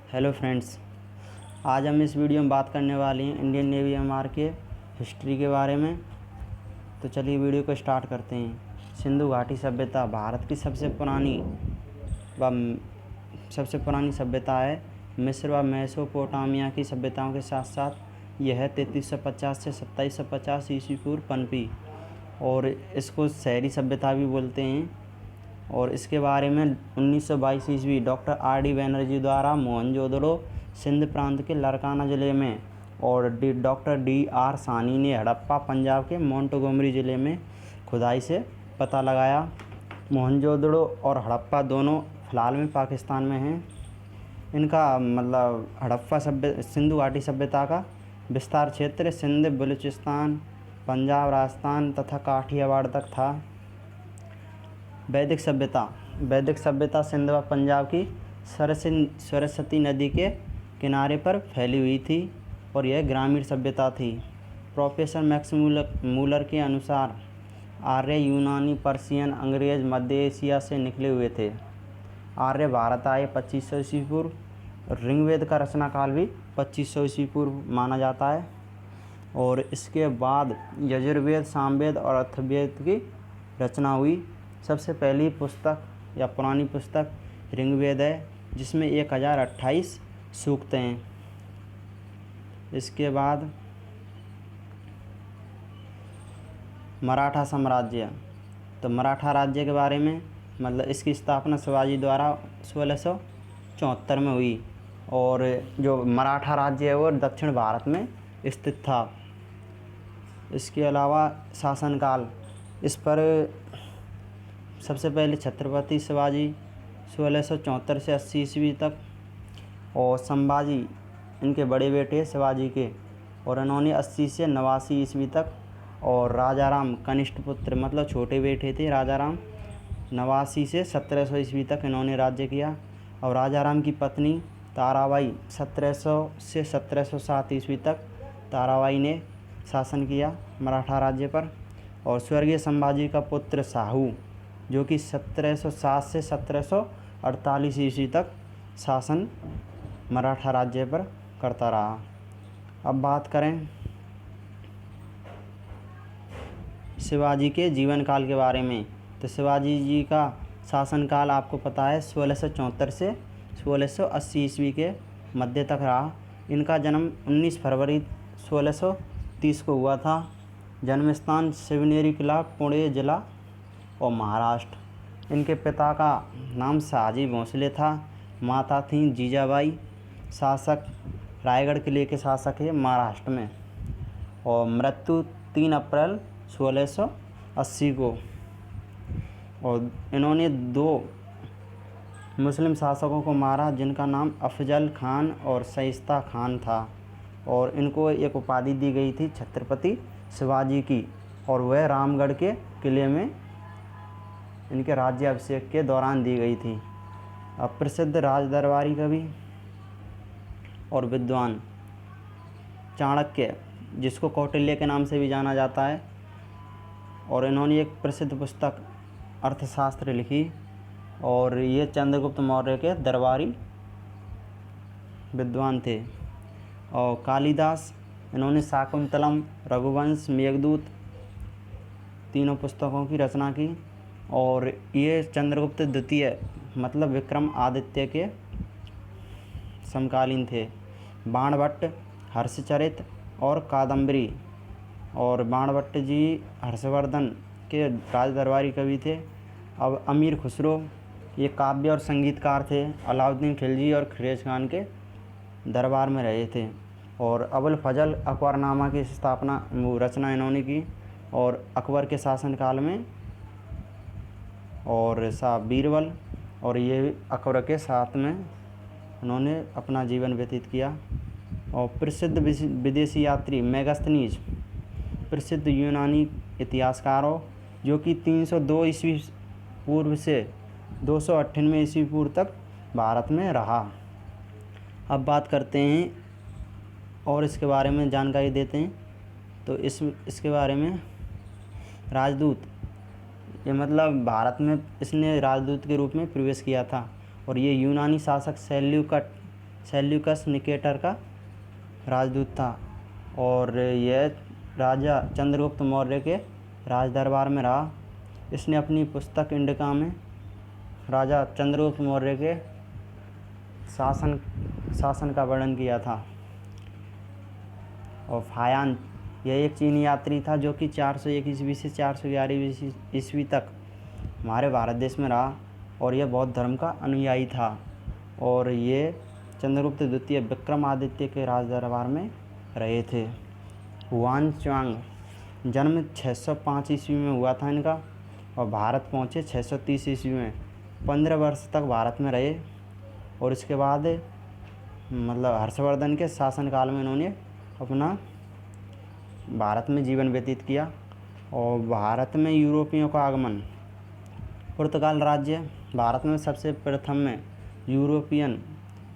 Hello friends, आज हम इस वीडियो में बात करने वाले हैं इंडियन नेवी एमआर के हिस्ट्री के बारे में। तो चलिए वीडियो को स्टार्ट करते हैं। सिंधु घाटी सभ्यता भारत की सबसे पुरानी सभ्यता है। मिस्र व मेसोपोटामिया की सभ्यताओं के साथ साथ यह 3350 से 2750 ईस्वी पूर्व पनपी और इसको शहरी सभ्यता भी बोलते हैं। और इसके बारे में 1922 ईस्वी डॉक्टर आर.डी. बैनर्जी द्वारा मोहनजोदड़ो सिंध प्रांत के लारकाना ज़िले में और डॉक्टर डी.आर. सानी ने हड़प्पा पंजाब के मोंटगोमरी ज़िले में खुदाई से पता लगाया। मोहनजोदड़ो और हड़प्पा दोनों फ़िलहाल में पाकिस्तान में हैं। इनका हड़प्पा सिंधु घाटी सभ्यता का विस्तार क्षेत्र सिंध, बलूचिस्तान, पंजाब, राजस्थान तथा काठियावाड़ तक था। वैदिक सभ्यता सिंध व पंजाब की सरस्वती नदी के किनारे पर फैली हुई थी और यह ग्रामीण सभ्यता थी। प्रोफेसर मैक्स मूलर के अनुसार आर्य यूनानी, पर्शियन, अंग्रेज मध्य एशिया से निकले हुए थे। आर्य भारत आए 2500 ईस्वी पूर्व। ऋग्वेद का रचना काल भी 2500 ईस्वी पूर्व माना जाता है और इसके बाद यजुर्वेद, सामवेद और अथर्ववेद की रचना हुई। सबसे पहली पुस्तक या पुरानी पुस्तक ऋग्वेद है, जिसमें 1028 सूक्त हैं। इसके बाद मराठा साम्राज्य। तो मराठा राज्य के बारे में इसकी स्थापना शिवाजी द्वारा 1674 में हुई और जो मराठा राज्य है वो दक्षिण भारत में स्थित था। इसके अलावा शासनकाल, इस पर सबसे पहले छत्रपति शिवाजी 1674 से 80 ईस्वी तक और संभाजी इनके बड़े बेटे शिवाजी के और इन्होंने 80 से 89 ईस्वी तक और राजाराम कनिष्ठ पुत्र छोटे बेटे थे राजाराम 89 से 1700 ईस्वी तक इन्होंने राज्य किया। और राजाराम की पत्नी ताराबाई 1700 से 1707 ईस्वी तक ताराबाई ने शासन किया मराठा राज्य पर। और स्वर्गीय संभाजी का पुत्र शाहू जो कि 1707 से 1748 ईस्वी तक शासन मराठा राज्य पर करता रहा। अब बात करें शिवाजी के जीवन काल के बारे में। तो शिवाजी जी का शासनकाल आपको पता है 1674 से 1680 ईस्वी के मध्य तक रहा। इनका जन्म 19 फरवरी 1630 को हुआ था। जन्म स्थान शिवनेरी किला, पुणे जिला और महाराष्ट्र। इनके पिता का नाम शाहजी भोंसले था, माता थी जीजाबाई। शासक रायगढ़ किले के शासक है महाराष्ट्र में। और मृत्यु 3 अप्रैल 1680 को। और इन्होंने 2 मुस्लिम शासकों को मारा जिनका नाम अफजल खान और शाइस्ता खान था। और इनको एक उपाधि दी गई थी छत्रपति शिवाजी की और वह रामगढ़ के किले में इनके राज्याभिषेक के दौरान दी गई थी। अब प्रसिद्ध राजदरबारी कवि और विद्वान चाणक्य, जिसको कौटिल्य के नाम से भी जाना जाता है, और इन्होंने एक प्रसिद्ध पुस्तक अर्थशास्त्र लिखी और ये चंद्रगुप्त मौर्य के दरबारी विद्वान थे। और कालिदास, इन्होंने शाकुंतलम, रघुवंश, मेघदूत तीनों पुस्तकों की रचना की। और ये चंद्रगुप्त द्वितीय विक्रम आदित्य के समकालीन थे। बाणभट्ट, हर्षचरित और कादम्बरी। और बाणभट्ट जी हर्षवर्धन के राजदरबारी कवि थे। अब अमीर खुसरो, ये काव्य और संगीतकार थे। अलाउद्दीन खिलजी और खिरेज खान के दरबार में रहे थे। और अबुल फजल अकबरनामा की रचना इन्होंने की और अकबर के शासनकाल में। और शाह बीरबल, और ये अकबर के साथ में उन्होंने अपना जीवन व्यतीत किया। और प्रसिद्ध विदेशी यात्री मेगास्थनीज, प्रसिद्ध यूनानी इतिहासकारों जो कि 302 ईस्वी पूर्व से 298 ईस्वी पूर्व तक भारत में रहा। अब बात करते हैं और इसके बारे में जानकारी देते हैं। तो इसके बारे में राजदूत, ये भारत में इसने राजदूत के रूप में प्रवेश किया था। और ये यूनानी शासक सेल्यूकस निकेटर का राजदूत था और यह राजा चंद्रगुप्त मौर्य के राज दरबार में रहा। इसने अपनी पुस्तक इंडिका में राजा चंद्रगुप्त मौर्य के शासन का वर्णन किया था। और फायान यह एक चीनी यात्री था जो कि 401 ईस्वी से 411 ईस्वी तक हमारे भारत देश में रहा और यह बौद्ध धर्म का अनुयायी था और ये चंद्रगुप्त द्वितीय विक्रमादित्य के राज दरबार में रहे थे। हुआन च्वांग जन्म 605 ईस्वी में हुआ था इनका और भारत पहुँचे 630 ईस्वी में। 15 वर्ष तक भारत में रहे और इसके बाद हर्षवर्धन के शासनकाल में इन्होंने अपना भारत में जीवन व्यतीत किया। और भारत में यूरोपियों का आगमन। पुर्तगाल राज्य भारत में सबसे प्रथम में यूरोपियन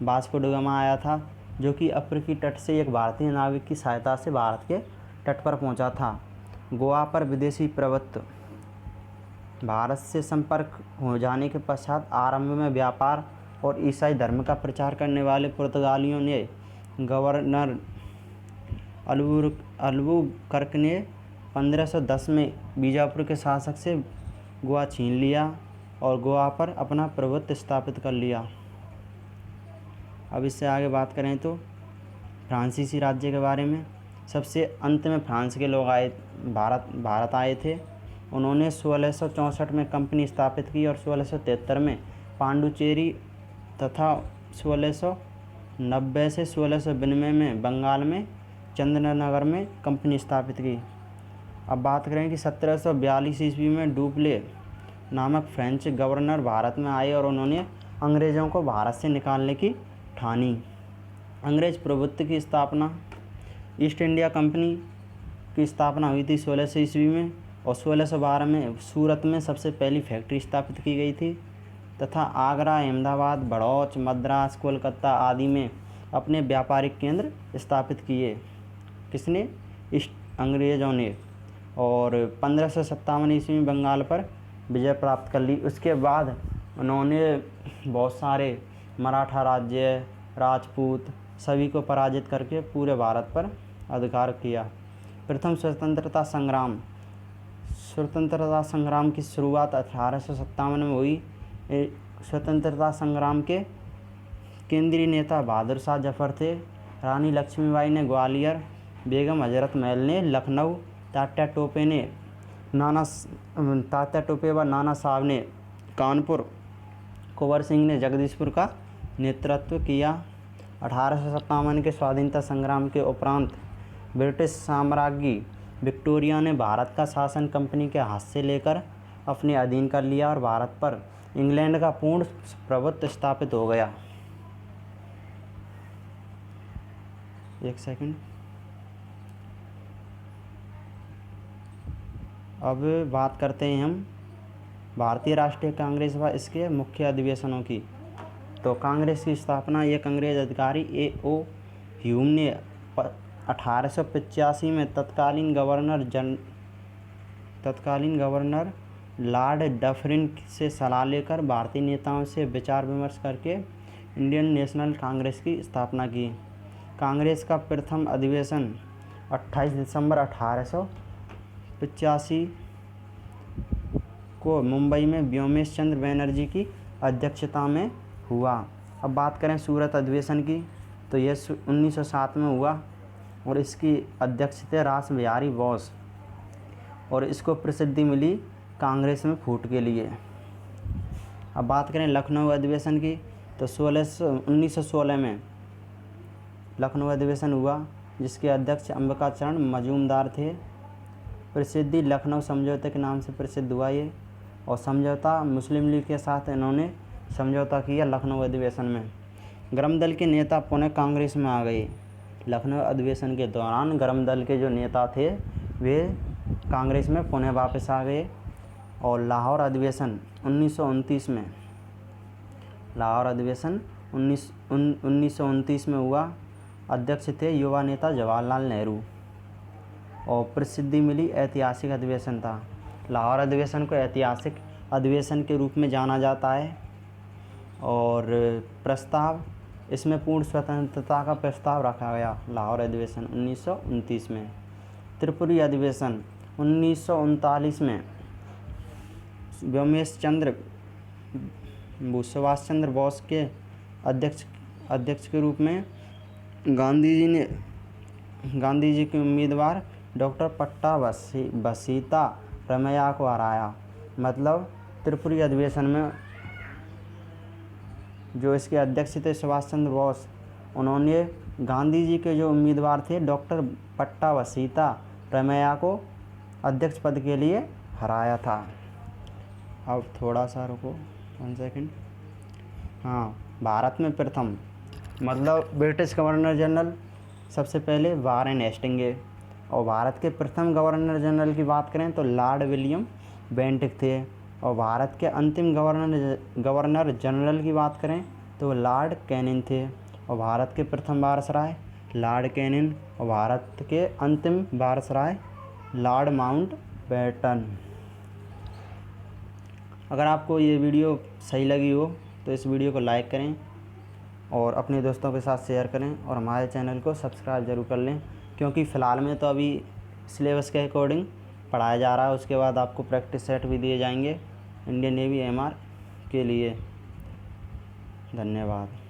वास्को ड गामा आया था जो कि अफ्रीकी तट से एक भारतीय नाविक की सहायता से भारत के तट पर पहुंचा था। गोवा पर विदेशी प्रभुत्व। भारत से संपर्क हो जाने के पश्चात आरंभ में व्यापार और ईसाई धर्म का प्रचार करने वाले पुर्तगालियों ने गवर्नर अल्बुकर्क ने 1510 में बीजापुर के शासक से गोवा छीन लिया और गोवा पर अपना प्रभुत्व स्थापित कर लिया। अब इससे आगे बात करें तो फ्रांसीसी राज्य के बारे में। सबसे अंत में फ्रांस के लोग भारत आए थे। उन्होंने 1664 में कंपनी स्थापित की और 1673 में पांडुचेरी तथा 1690 से 1692 में बंगाल में चंद्रनगर में कंपनी स्थापित की। अब बात करें कि 1742 ईस्वी में डुप्ले नामक फ्रेंच गवर्नर भारत में आए और उन्होंने अंग्रेज़ों को भारत से निकालने की ठानी। अंग्रेज प्रभुत्व की स्थापना। ईस्ट इंडिया कंपनी की स्थापना हुई थी 1600 ईस्वी में और 1612 में सूरत में सबसे पहली फैक्ट्री स्थापित की गई थी तथा आगरा, अहमदाबाद, भड़ौच, मद्रास, कोलकाता आदि में अपने व्यापारिक केंद्र स्थापित किए। किसने? अंग्रेज़ों ने। और 1557 ईस्वी में बंगाल पर विजय प्राप्त कर ली। उसके बाद उन्होंने बहुत सारे मराठा राज्य, राजपूत सभी को पराजित करके पूरे भारत पर अधिकार किया। प्रथम स्वतंत्रता संग्राम की शुरुआत 1857 में हुई। स्वतंत्रता संग्राम के केंद्रीय नेता बहादुर शाह जफर थे। रानी लक्ष्मीबाई ने ग्वालियर, बेगम हजरत महल ने लखनऊ, तात्या टोपे व नाना साहब ने कानपुर, कुंवर सिंह ने जगदीशपुर का नेतृत्व किया। 1857 के स्वाधीनता संग्राम के उपरांत ब्रिटिश साम्राज्ञी विक्टोरिया ने भारत का शासन कंपनी के हाथ से लेकर अपने अधीन कर लिया और भारत पर इंग्लैंड का पूर्ण प्रभुत्व स्थापित हो गया। एक सेकंड। अब बात करते हैं हम भारतीय राष्ट्रीय कांग्रेस व इसके मुख्य अधिवेशनों की। तो कांग्रेस की स्थापना एक अंग्रेज अधिकारी A.O. ह्यूम ने 1885 में तत्कालीन गवर्नर लॉर्ड डफरिन से सलाह लेकर भारतीय नेताओं से विचार विमर्श करके इंडियन नेशनल कांग्रेस की स्थापना की। कांग्रेस का प्रथम अधिवेशन 28 दिसंबर 1885 को मुंबई में व्योमेश चंद्र बनर्जी की अध्यक्षता में हुआ। अब बात करें सूरत अधिवेशन की तो यह 1907 में हुआ और इसकी अध्यक्ष थे रास बिहारी बोस और इसको प्रसिद्धि मिली कांग्रेस में फूट के लिए। अब बात करें लखनऊ अधिवेशन की तो 1916 में लखनऊ अधिवेशन हुआ जिसके अध्यक्ष अंबिकाचरण मजूमदार थे। प्रसिद्धि लखनऊ समझौते के नाम से प्रसिद्ध हुआ ये और समझौता मुस्लिम लीग के साथ इन्होंने समझौता किया लखनऊ अधिवेशन में। गरम दल के नेता पुनः कांग्रेस में आ गए। लखनऊ अधिवेशन के दौरान गरम दल के जो नेता थे वे कांग्रेस में पुनः वापस आ गए। और लाहौर अधिवेशन 1929 में 1929 में हुआ। अध्यक्ष थे युवा नेता जवाहरलाल नेहरू और प्रसिद्धि मिली ऐतिहासिक अधिवेशन था। लाहौर अधिवेशन को ऐतिहासिक अधिवेशन के रूप में जाना जाता है और प्रस्ताव इसमें पूर्ण स्वतंत्रता का प्रस्ताव रखा गया। लाहौर अधिवेशन 1929 में। त्रिपुरी अधिवेशन 1939 में सुभाष चंद्र बोस के अध्यक्ष के रूप में गांधी जी के उम्मीदवार डॉक्टर पट्टा बसीता रमैया को हराया। मतलब त्रिपुरी अधिवेशन में जो इसके अध्यक्ष थे सुभाष चंद्र बोस, उन्होंने गांधी जी के जो उम्मीदवार थे डॉक्टर पट्टा बसीता रमैया को अध्यक्ष पद के लिए हराया था। अब थोड़ा सा रुको 1 सेकंड। हाँ, भारत में प्रथम मतलब ब्रिटिश गवर्नर जनरल सबसे पहले वारेन हेस्टिंग्स है। और भारत के प्रथम गवर्नर जनरल की बात करें तो लॉर्ड विलियम बेंटिक थे। और भारत के अंतिम गवर्नर जनरल की बात करें तो लॉर्ड कैनिंग थे। और भारत के प्रथम वायसराय लॉर्ड कैनिंग और भारत के अंतिम वायसराय लॉर्ड माउंटबेटन। अगर आपको ये वीडियो सही लगी हो तो इस वीडियो को लाइक करें और अपने दोस्तों के साथ शेयर करें और हमारे चैनल को सब्सक्राइब ज़रूर कर लें, क्योंकि फ़िलहाल में तो अभी सिलेबस के अकॉर्डिंग पढ़ाया जा रहा है। उसके बाद आपको प्रैक्टिस सेट भी दिए जाएंगे इंडियन नेवी MR के लिए। धन्यवाद।